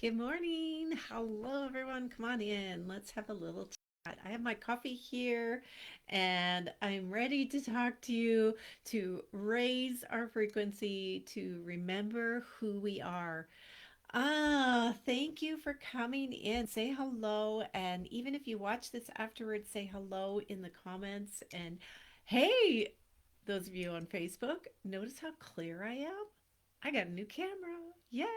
Good morning. Hello, everyone. Come on in. Let's have a little chat. I have my coffee here and I'm ready to talk to you to raise our frequency, to remember who we are. Thank you for coming in. Say hello. And even if you watch this afterwards, say hello in the comments. And hey, those of you on Facebook, notice how clear I am? I got a new camera. Yes.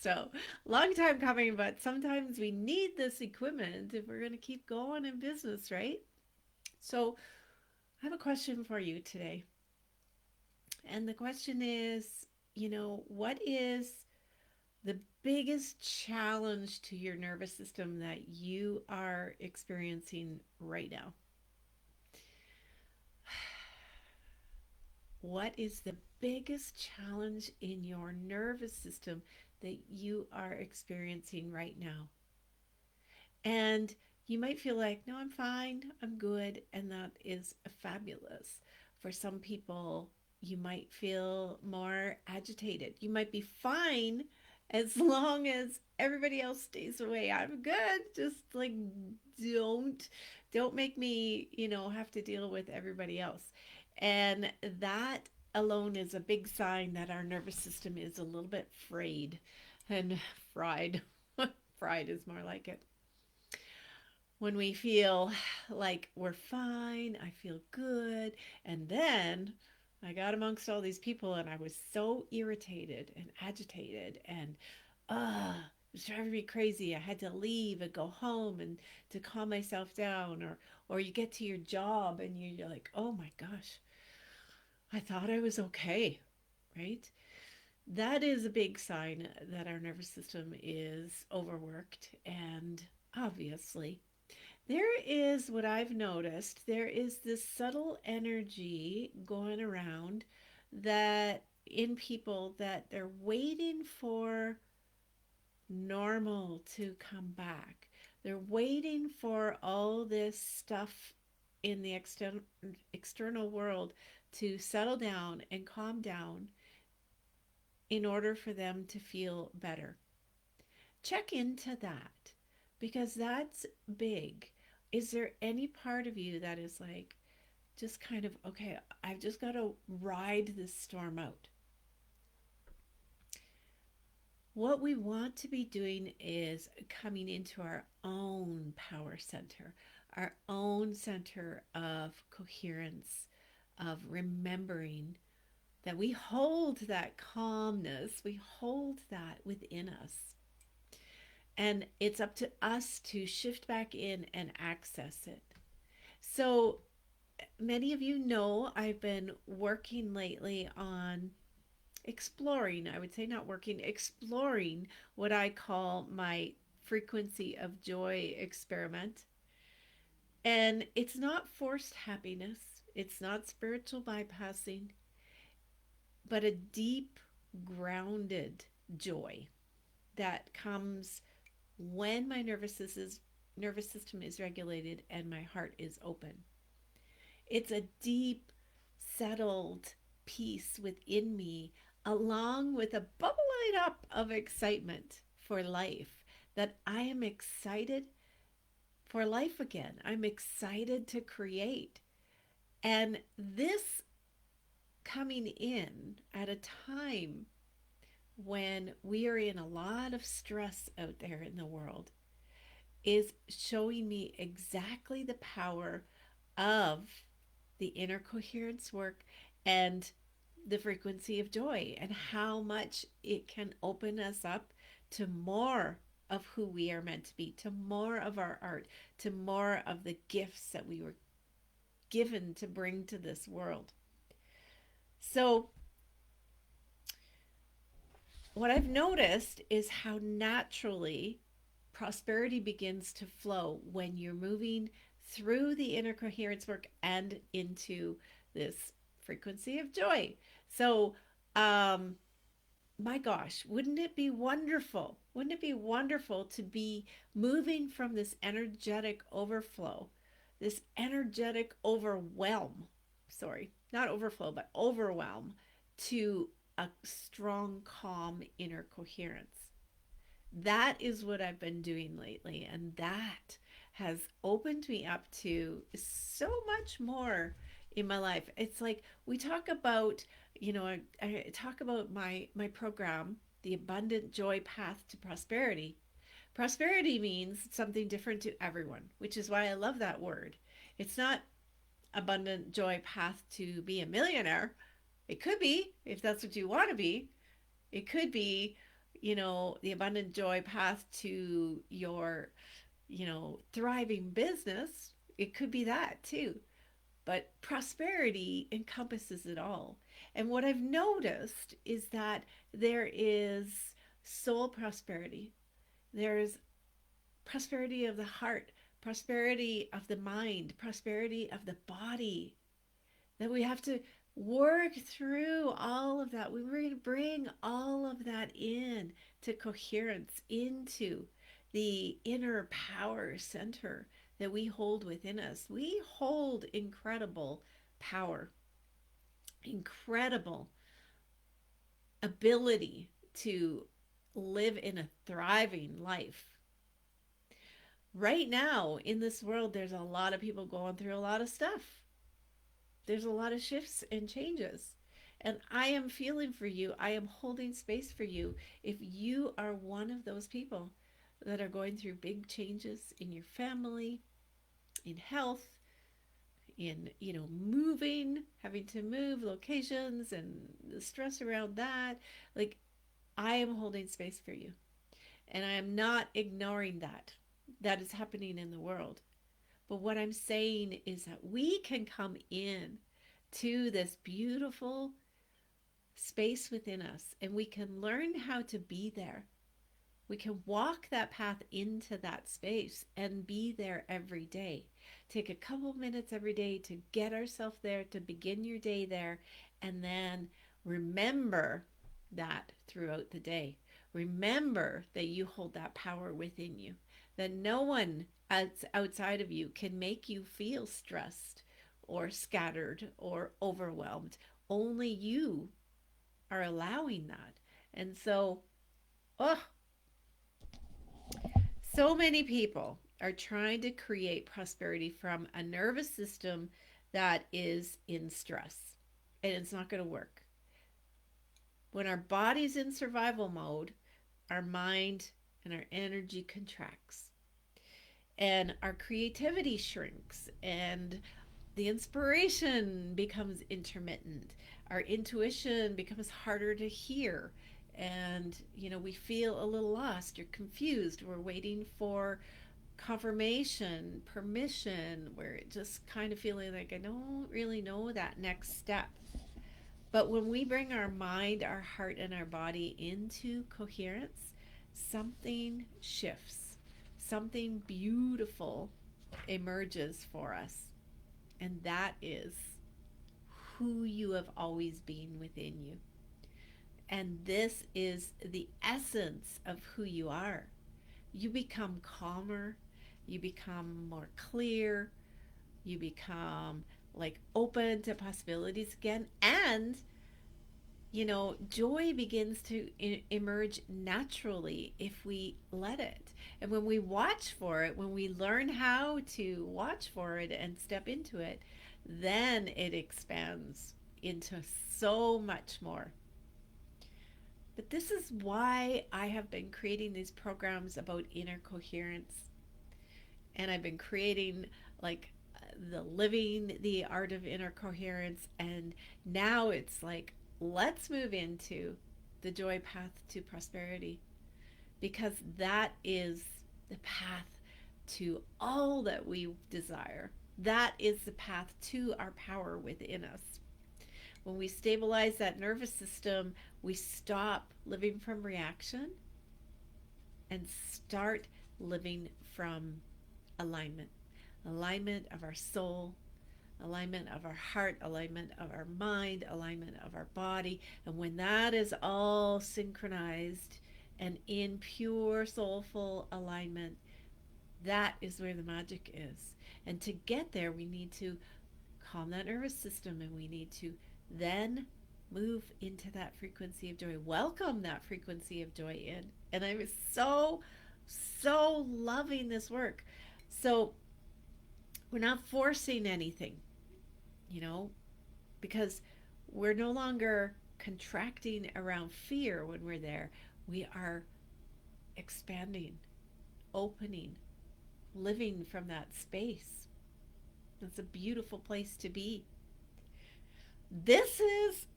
So, long time coming, but sometimes we need this equipment if we're going to keep going in business, right? So, I have a question for you today. And the question is, what is the biggest challenge to your nervous system that you are experiencing right now? What is the biggest challenge in your nervous system that you are experiencing right now? And you might feel like, no, I'm fine, I'm good, and that is fabulous. For some people, you might feel more agitated. You might be fine as long as everybody else stays away. I'm good. Just like don't don't make me, have to deal with everybody else. And that alone is a big sign that our nervous system is a little bit frayed and fried. Fried is more like it when we feel like we're fine, I feel good. And then I got amongst all these people and I was so irritated and agitated and it was driving me crazy. I had to leave and go home and to calm myself down or you get to your job and you're like, "Oh my gosh, I thought I was okay." Right? That is a big sign that our nervous system is overworked and obviously there is what I've noticed. There is this subtle energy going around that in people that they're waiting for normal to come back. They're waiting for all this stuff in the external world to settle down and calm down in order for them to feel better. Check into that because that's big. Is there any part of you that is like, just kind of, okay, I've just got to ride this storm out? What we want to be doing is coming into our own power center, our own center of coherence, of remembering that we hold that calmness, we hold that within us. And it's up to us to shift back in and access it. So, many of you know I've been working lately on exploring, I would say not working, exploring what I call my frequency of joy experiment. And it's not forced happiness, it's not spiritual bypassing, but a deep, grounded joy that comes when my nervous system is regulated and my heart is open. It's a deep, settled peace within me, along with a bubbling up of excitement for life, that I am excited for life again. I'm excited to create. And this coming in at a time when we are in a lot of stress out there in the world is showing me exactly the power of the inner coherence work and the frequency of joy and how much it can open us up to more of who we are meant to be, to more of our art, to more of the gifts that we were given to bring to this world. So, what I've noticed is how naturally prosperity begins to flow when you're moving through the inner coherence work and into this frequency of joy. So, um, my gosh, wouldn't it be wonderful? Wouldn't it be wonderful to be moving from this energetic overflow, this energetic overwhelm? Sorry, not overflow, but overwhelm, to a strong, calm inner coherence. That is what I've been doing lately. And that has opened me up to so much more in my life. It's like we talk about, I talk about my program, the Abundant Joy Path to Prosperity. Prosperity means something different to everyone, which is why I love that word. It's not abundant joy path to be a millionaire. It could be if that's what you want to be. It could be, the abundant joy path to your, thriving business. It could be that too. But prosperity encompasses it all. And what I've noticed is that there is soul prosperity, there's prosperity of the heart, prosperity of the mind, prosperity of the body, that we have to work through all of that. We were going to bring all of that in to coherence, into the inner power center that we hold within us. We hold incredible power, incredible ability to live in a thriving life. Right now in this world, there's a lot of people going through a lot of stuff. There's a lot of shifts and changes. And I am feeling for you. I am holding space for you. If you are one of those people that are going through big changes in your family, in health, in, moving, having to move locations and the stress around that, like, I am holding space for you. And I am not ignoring that. That is happening in the world. But what I'm saying is that we can come in to this beautiful space within us and we can learn how to be there. We can walk that path into that space and be there every day. Take a couple minutes every day to get ourselves there, to begin your day there, and then remember that throughout the day. Remember that you hold that power within you, that no one outside of you can make you feel stressed or scattered or overwhelmed. Only you are allowing that. And so, oh, so many people are trying to create prosperity from a nervous system that is in stress, and it's not going to work. When our body's in survival mode, our mind and our energy contracts, and our creativity shrinks, and the inspiration becomes intermittent. Our intuition becomes harder to hear. And, we feel a little lost or confused. We're waiting for confirmation, permission. We're just kind of feeling like I don't really know that next step. But when we bring our mind, our heart, and our body into coherence, something shifts. Something beautiful emerges for us. And that is who you have always been within you. And this is the essence of who you are. You become calmer, you become more clear, you become like open to possibilities again. And, joy begins to emerge naturally if we let it. And when we watch for it, when we learn how to watch for it and step into it, then it expands into so much more. But this is why I have been creating these programs about inner coherence. And I've been creating like the living the art of inner coherence. And now it's like, let's move into the joy path to prosperity, because that is the path to all that we desire. That is the path to our power within us. When we stabilize that nervous system, we stop living from reaction and start living from alignment. Alignment of our soul, alignment of our heart, alignment of our mind, alignment of our body. And when that is all synchronized and in pure soulful alignment, that is where the magic is. And to get there, we need to calm that nervous system, and we need to then Move into that frequency of joy. Welcome that frequency of joy in. And I was so, so loving this work. So we're not forcing anything, you know, because we're no longer contracting around fear when we're there. We are expanding, opening, living from that space. It's a beautiful place to be. This is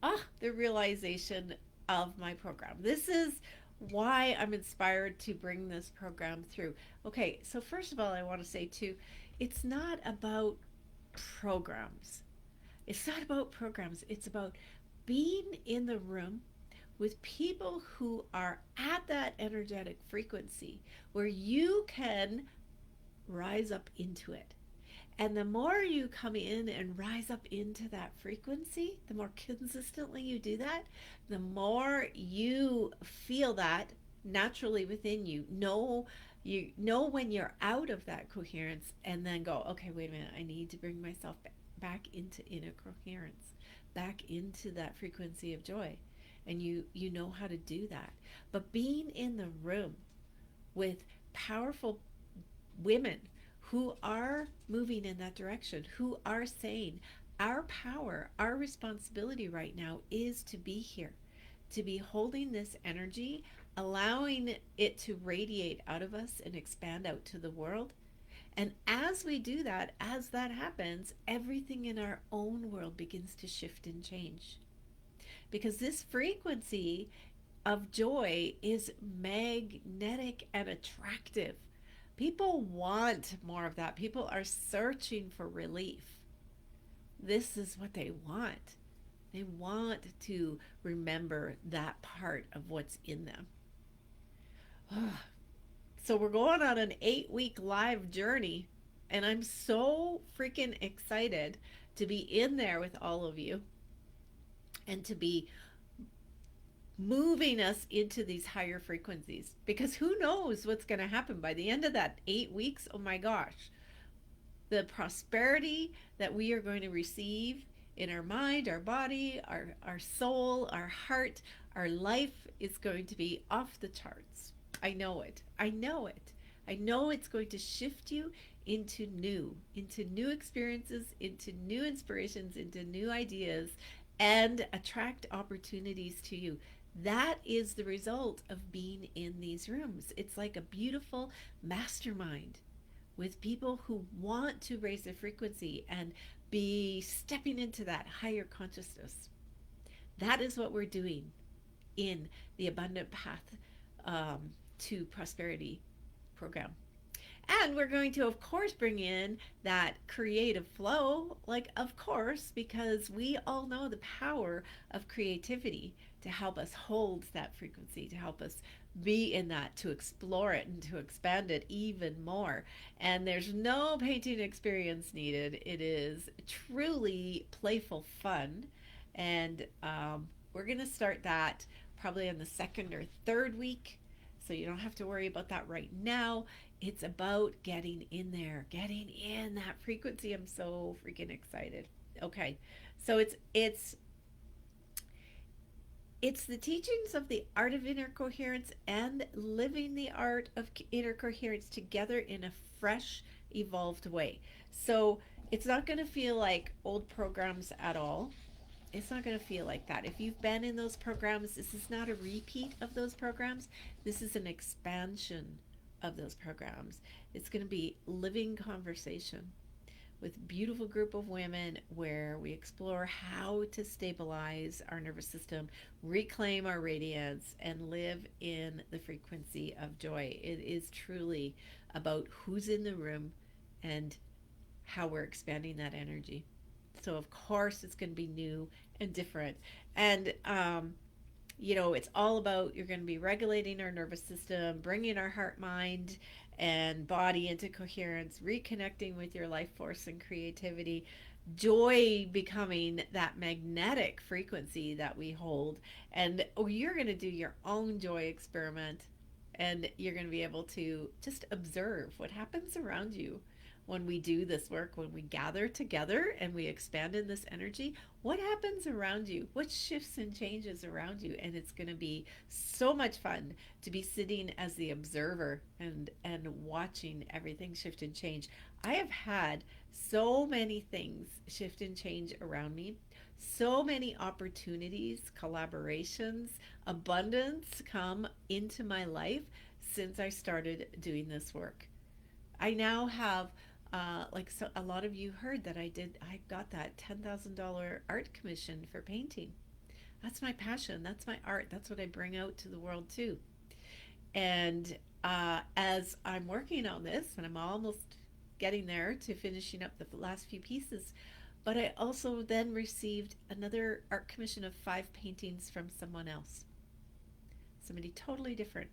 the realization of my program. This is why I'm inspired to bring this program through. Okay, so first of all, I want to say too, it's not about programs. It's not about programs. It's about being in the room with people who are at that energetic frequency where you can rise up into it. And the more you come in and rise up into that frequency, the more consistently you do that, the more you feel that naturally within you. You know when you're out of that coherence and then go, okay, wait a minute, I need to bring myself back into inner coherence, back into that frequency of joy. And you know how to do that. But being in the room with powerful women who are moving in that direction, who are saying, our power, our responsibility right now is to be here, to be holding this energy, allowing it to radiate out of us and expand out to the world. And as we do that, as that happens, everything in our own world begins to shift and change. Because this frequency of joy is magnetic and attractive. People want more of that. People are searching for relief. This is what they want. They want to remember that part of what's in them. So we're going on an 8-week live journey, and I'm so freaking excited to be in there with all of you and to be moving us into these higher frequencies, because who knows what's going to happen by the end of that 8 weeks. Oh my gosh, the prosperity that we are going to receive in our mind, our body, our soul, our heart, our life is going to be off the charts. I know it. I know it. I know it's going to shift you into new experiences, into new inspirations, into new ideas, and attract opportunities to you. That is the result of being in these rooms. It's like a beautiful mastermind with people who want to raise their frequency and be stepping into that higher consciousness. That is what we're doing in the Abundant Path to Prosperity program. And we're going to, of course, bring in that creative flow, like, of course, because we all know the power of creativity to help us hold that frequency, to help us be in that, to explore it and to expand it even more. And there's no painting experience needed. It is truly playful fun. And we're going to start that probably on the second or third week. So you don't have to worry about that right now. It's about getting in there, getting in that frequency. I'm so freaking excited. Okay. So it's the teachings of the art of inner coherence and living the art of inner coherence together in a fresh, evolved way. So it's not going to feel like old programs at all. It's not going to feel like that. If you've been in those programs, this is not a repeat of those programs. This is an expansion of those programs. It's going to be living conversation with a beautiful group of women where we explore how to stabilize our nervous system, reclaim our radiance, and live in the frequency of joy. It is truly about who's in the room and how we're expanding that energy. So, of course, it's going to be new and different. And, it's all about you're going to be regulating our nervous system, bringing our heart, mind, and body into coherence, reconnecting with your life force and creativity, joy becoming that magnetic frequency that we hold. And you're going to do your own joy experiment, and you're going to be able to just observe what happens around you when we do this work, when we gather together and we expand in this energy, what happens around you? What shifts and changes around you? And it's going to be so much fun to be sitting as the observer and watching everything shift and change. I have had so many things shift and change around me. So many opportunities, collaborations, abundance come into my life since I started doing this work. I now have, like so a lot of you heard that I got that $10,000 art commission for painting. That's my passion. That's my art. That's what I bring out to the world too. And as I'm working on this, and I'm almost getting there to finishing up the last few pieces, but I also then received another art commission of 5 paintings from someone else, somebody totally different,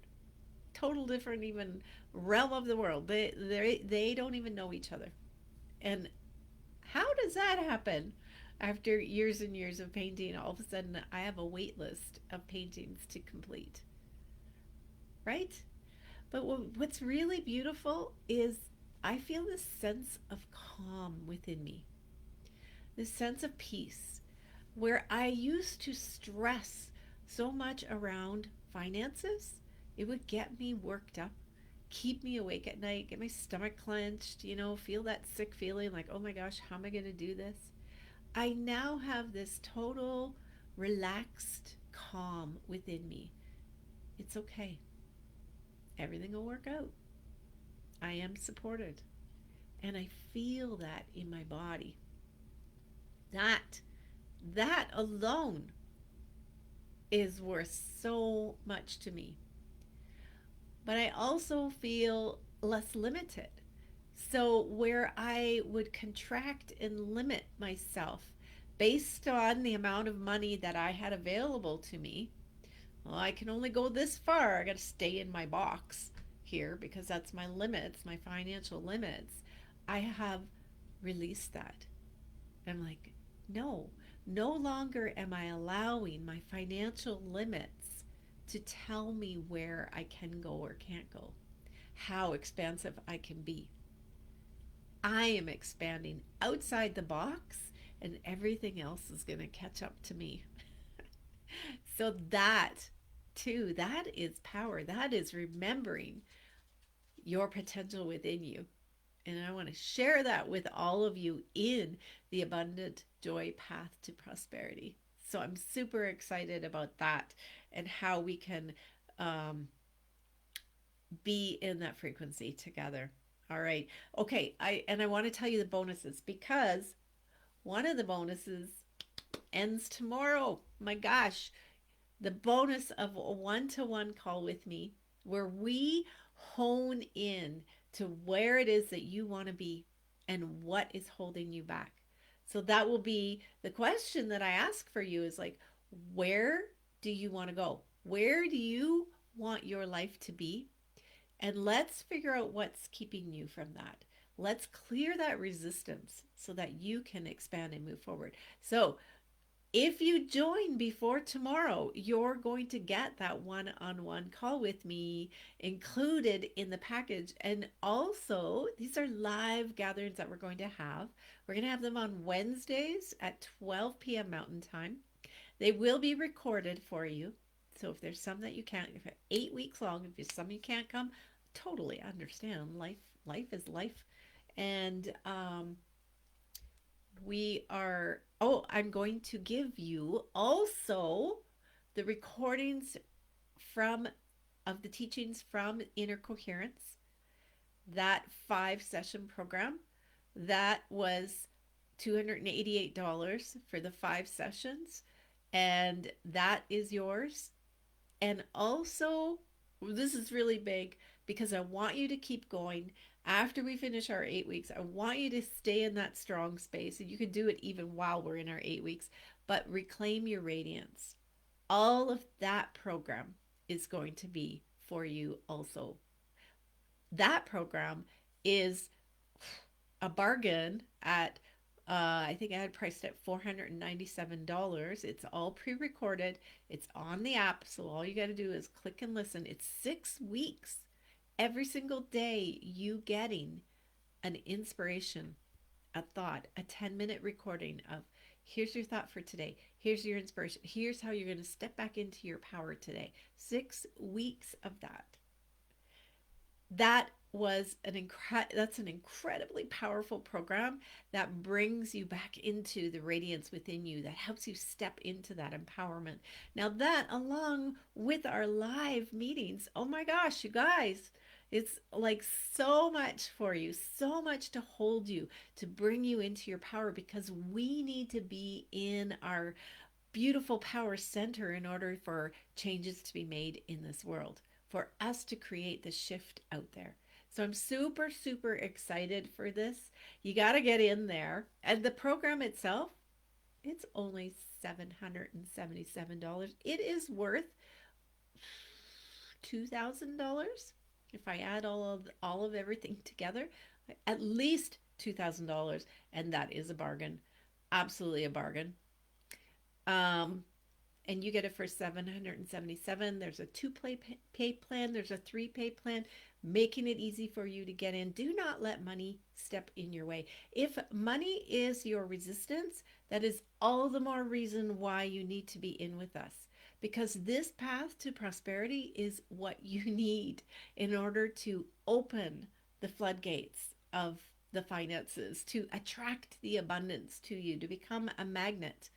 total different even realm of the world. They don't even know each other. And how does that happen? After years and years of painting, all of a sudden I have a wait list of paintings to complete, right? But what's really beautiful is I feel this sense of calm within me, this sense of peace, where I used to stress so much around finances. It would get me worked up, keep me awake at night, get my stomach clenched, feel that sick feeling like, oh my gosh, how am I going to do this? I now have this total relaxed calm within me. It's okay. Everything will work out. I am supported. And I feel that in my body. That that alone is worth so much to me. But I also feel less limited. So, where I would contract and limit myself based on the amount of money that I had available to me, well, I can only go this far. I got to stay in my box here because that's my limits, my financial limits. I have released that. I'm like, no, no longer am I allowing my financial limits to tell me where I can go or can't go, how expansive I can be. I am expanding outside the box, and everything else is going to catch up to me. So, that too, that is power. That is remembering your potential within you. And I want to share that with all of you in the abundant joy path to prosperity. So I'm super excited about that and how we can um, be in that frequency together. All right. Okay. I want to tell you the bonuses because one of the bonuses ends tomorrow. My gosh, the bonus of a one-to-one call with me where we hone in to where it is that you want to be and what is holding you back. So that will be the question that I ask for you is like, where do you want to go? Where do you want your life to be? And let's figure out what's keeping you from that. Let's clear that resistance so that you can expand and move forward. So, if you join before tomorrow, you're going to get that one on one call with me included in the package. And also, these are live gatherings that we're going to have. We're going to have them on Wednesdays at 12 p.m. Mountain Time. They will be recorded for you. So if there's some that you can't, if it's 8 weeks long, if there's some you can't come, totally understand. Life is life. And I'm going to give you also the recordings from of the teachings from Inner Coherence, that 5 session program that was $288 for the 5 sessions, and that is yours. And also, this is really big because I want you to keep going. After we finish our 8 weeks, I want you to stay in that strong space. And you can do it even while we're in our 8 weeks, but reclaim your radiance. All of that program is going to be for you also. That program is a bargain at I think I had priced it $497. It's all pre-recorded. It's on the app, so all you got to do is click and listen. It's 6 weeks, every single day you getting an inspiration, a thought, a 10-minute recording of here's your thought for today. Here's your inspiration. Here's how you're going to step back into your power today. 6 weeks of that. That's an incredibly powerful program that brings you back into the radiance within you, that helps you step into that empowerment. Now that, along with our live meetings, oh my gosh, you guys, it's like so much for you, so much to hold you, to bring you into your power, because we need to be in our beautiful power center in order for changes to be made in this world, for us to create the shift out there. So I'm super, super excited for this. You got to get in there. And the program itself, it's only $777. It is worth $2,000 if I add all of everything together, at least $2,000, and that is a bargain. Absolutely a bargain. Um, and you get it for 777. There's a pay plan, there's a 3 pay plan, making it easy for you to get in. Do not let money step in your way. If money is your resistance, that is all the more reason why you need to be in with us, because this path to prosperity is what you need in order to open the floodgates of the finances, to attract the abundance to you, to become a magnet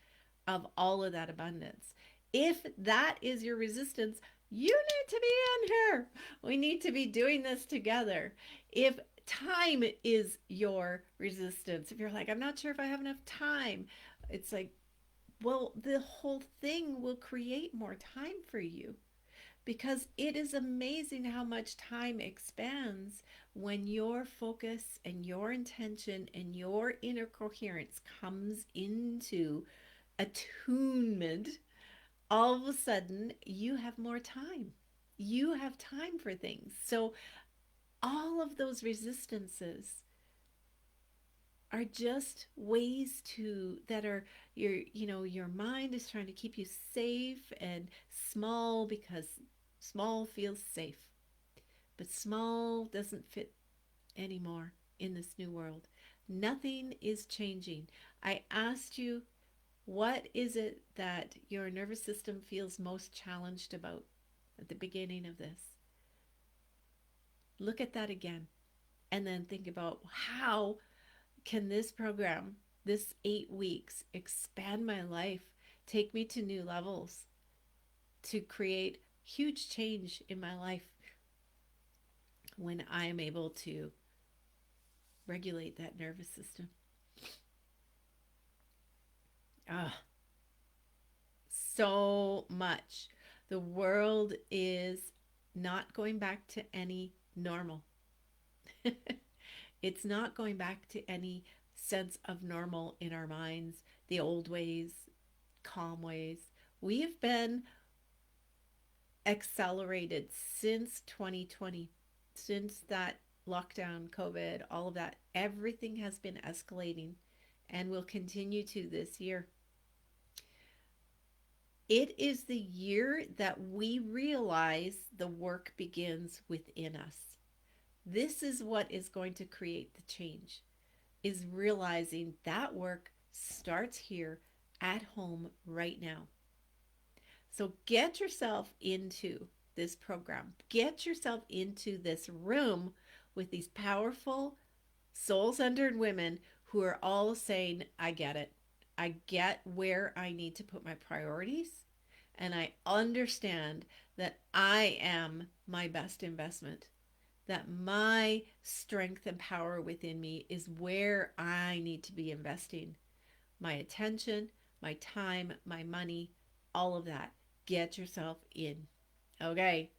of all of that abundance. If that is your resistance, you need to be in here. We need to be doing this together. If time is your resistance, if you're like, I'm not sure if I have enough time, it's like, well, the whole thing will create more time for you, because it is amazing how much time expands when your focus and your intention and your inner coherence comes into attunement. All of a sudden you have more time. You have time for things. So all of those resistances are just ways to that are your mind is trying to keep you safe and small, because small feels safe. But small doesn't fit anymore in this new world. Nothing is changing. I asked you, what is it that your nervous system feels most challenged about at the beginning of this? Look at that again, and then think about, how can this program, this 8 weeks, expand my life, take me to new levels, to create huge change in my life when I am able to regulate that nervous system. Ah, so much. The world is not going back to any normal. It's not going back to any sense of normal in our minds, the old ways, calm ways. We have been accelerated since 2020, since that lockdown, COVID, all of that. Everything has been escalating and will continue to this year. It is the year that we realize the work begins within us. This is what is going to create the change, is realizing that work starts here at home right now. So get yourself into this program. Get yourself into this room with these powerful, soul centered women who are all saying, I get it. I get where I need to put my priorities. And I understand that I am my best investment, that my strength and power within me is where I need to be investing my attention, my time, my money, all of that. Get yourself in. Okay.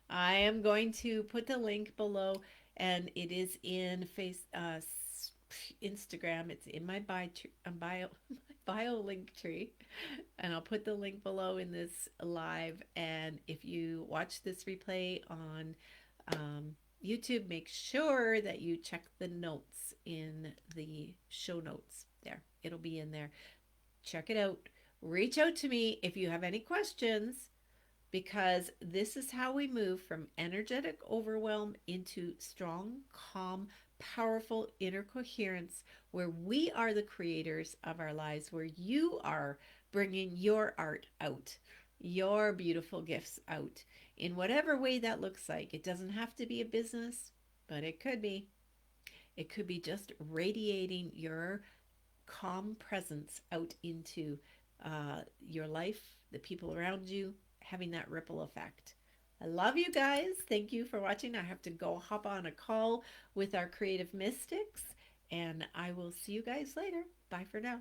I am going to put the link below, and it is in Instagram. It's in my bio my bio link tree, and I'll put the link below in this live. And if you watch this replay on YouTube, make sure that you check the notes in the show notes. There, it'll be in there. Check it out. Reach out to me if you have any questions, because this is how we move from energetic overwhelm into strong, calm, powerful inner coherence where we are the creators of our lives, where you are bringing your art out, your beautiful gifts out in whatever way that looks like. It doesn't have to be a business, but it could be. It could be just radiating your calm presence out into your life, the people around you, having that ripple effect. I love you guys. Thank you for watching. I have to go hop on a call with our creative mystics, and I will see you guys later. Bye for now.